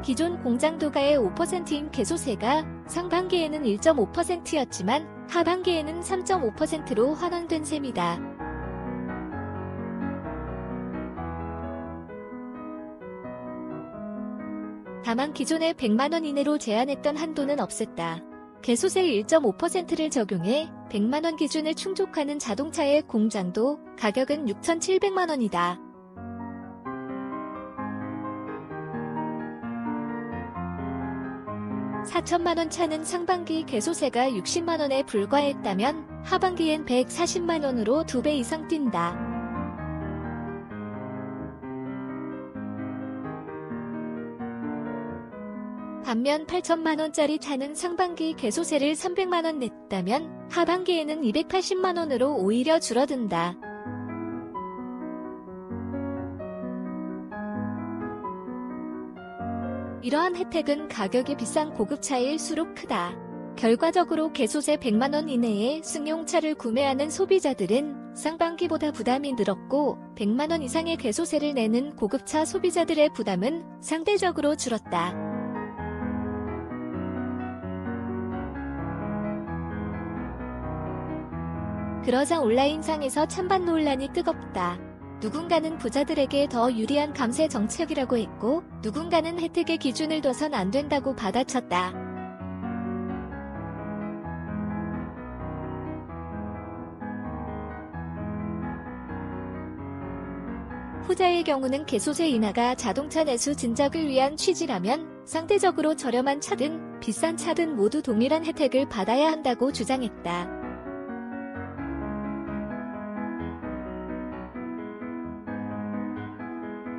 기존 공장도가의 5%인 개소세가 상반기에는 1.5%였지만 하반기에는 3.5%로 환원된 셈이다. 다만 기존에 100만원 이내로 제한했던 한도는 없앴다. 개소세 1.5%를 적용해 100만원 기준을 충족하는 자동차의 공장도 가격은 6,700만원이다. 4천만원 차는 상반기 개소세가 60만원에 불과했다면 하반기엔 140만원으로 2배 이상 뛴다. 반면 8천만원짜리 차는 상반기 개소세를 300만원 냈다면 하반기에는 280만원으로 오히려 줄어든다. 이러한 혜택은 가격이 비싼 고급차일수록 크다. 결과적으로 개소세 100만원 이내의 승용차를 구매하는 소비자들은 상반기보다 부담이 늘었고 100만원 이상의 개소세를 내는 고급차 소비자들의 부담은 상대적으로 줄었다. 그러자 온라인상에서 찬반 논란이 뜨겁다. 누군가는 부자들에게 더 유리한 감세 정책이라고 했고 누군가는 혜택의 기준을 둬선 안 된다고 받아쳤다. 후자의 경우는 개소세 인하가 자동차 내수 진작을 위한 취지라면 상대적으로 저렴한 차든 비싼 차든 모두 동일한 혜택을 받아야 한다고 주장했다.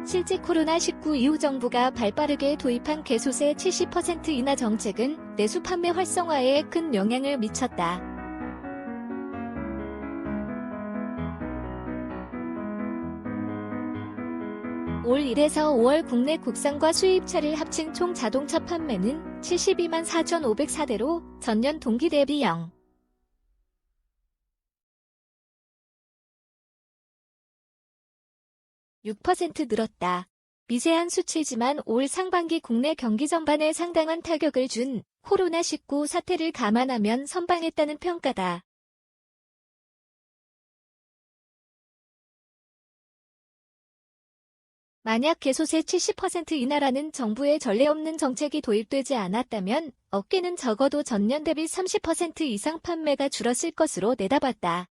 실제 코로나19 이후 정부가 발빠르게 도입한 개소세 70% 인하 정책은 내수 판매 활성화에 큰 영향을 미쳤다. 올 1에서 5월 국내 국산과 수입차를 합친 총 자동차 판매는 72만 4,504대로 전년 동기 대비 6% 늘었다. 미세한 수치지만 올 상반기 국내 경기 전반에 상당한 타격을 준 코로나19 사태를 감안하면 선방했다는 평가다. 만약 개소세 70% 인하라는 정부의 전례 없는 정책이 도입되지 않았다면 업계는 적어도 전년 대비 30% 이상 판매가 줄었을 것으로 내다봤다.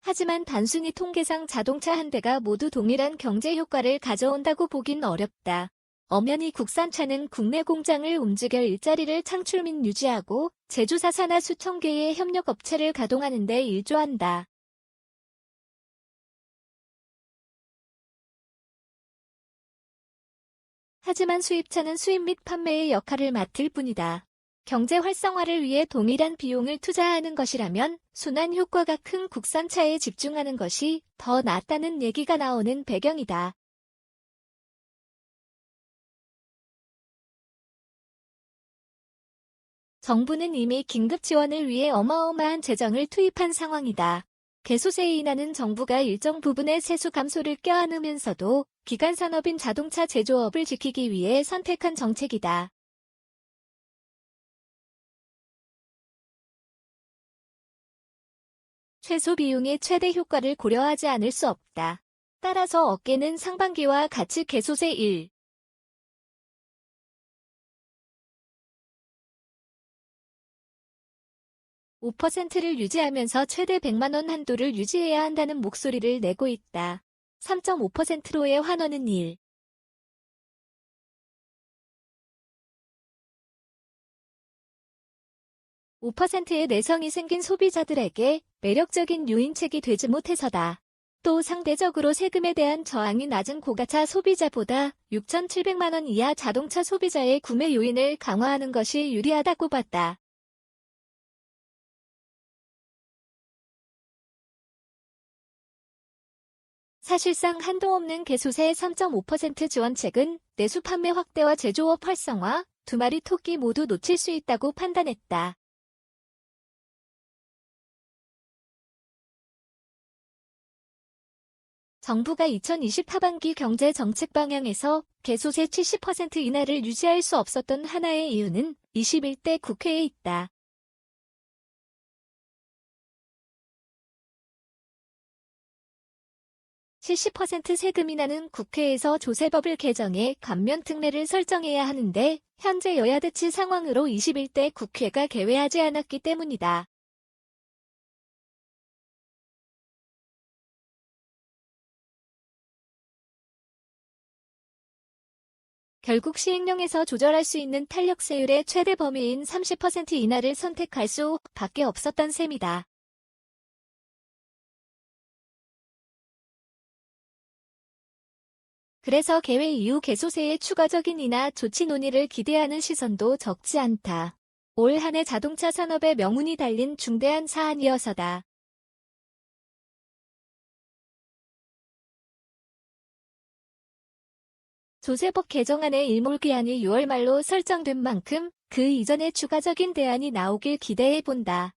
하지만 단순히 통계상 자동차 한 대가 모두 동일한 경제 효과를 가져온다고 보긴 어렵다. 엄연히 국산차는 국내 공장을 움직여 일자리를 창출 및 유지하고 제조사 산하 수천 개의 협력업체를 가동하는 데 일조한다. 하지만 수입차는 수입 및 판매의 역할을 맡을 뿐이다. 경제 활성화를 위해 동일한 비용을 투자하는 것이라면 순환 효과가 큰 국산차에 집중하는 것이 더 낫다는 얘기가 나오는 배경이다. 정부는 이미 긴급 지원을 위해 어마어마한 재정을 투입한 상황이다. 개소세 인하는 정부가 일정 부분의 세수 감소를 껴안으면서도 기간 산업인 자동차 제조업을 지키기 위해 선택한 정책이다. 최소 비용의 최대 효과를 고려하지 않을 수 없다. 따라서 업계는 상반기와 같이 개소세 5%를 유지하면서 최대 100만원 한도를 유지해야 한다는 목소리를 내고 있다. 3.5%로의 환원은 5%의 내성이 생긴 소비자들에게 매력적인 유인책이 되지 못해서다. 또 상대적으로 세금에 대한 저항이 낮은 고가차 소비자보다 6,700만원 이하 자동차 소비자의 구매 요인을 강화하는 것이 유리하다고 봤다. 사실상 한도 없는 개소세 3.5% 지원책은 내수 판매 확대와 제조업 활성화, 두 마리 토끼 모두 놓칠 수 있다고 판단했다. 정부가 2020 하반기 경제 정책 방향에서 개소세 70% 인하를 유지할 수 없었던 하나의 이유는 21대 국회에 있다. (70% 세금 인하는 국회에서 조세법을 개정해 감면 특례를 설정해야 하는데 현재 여야 대치 상황으로 21대 국회가 개회하지 않았기 때문이다. 결국 시행령에서 조절할 수 있는 탄력세율의 최대 범위인 30% 인하를 선택할 수밖에 없었던 셈이다. 그래서 개회 이후 개소세의 추가적인 인하 조치 논의를 기대하는 시선도 적지 않다. 올 한 해 자동차 산업에 명운이 달린 중대한 사안이어서다. 조세법 개정안의 일몰기한이 6월 말로 설정된 만큼 그 이전에 추가적인 대안이 나오길 기대해본다.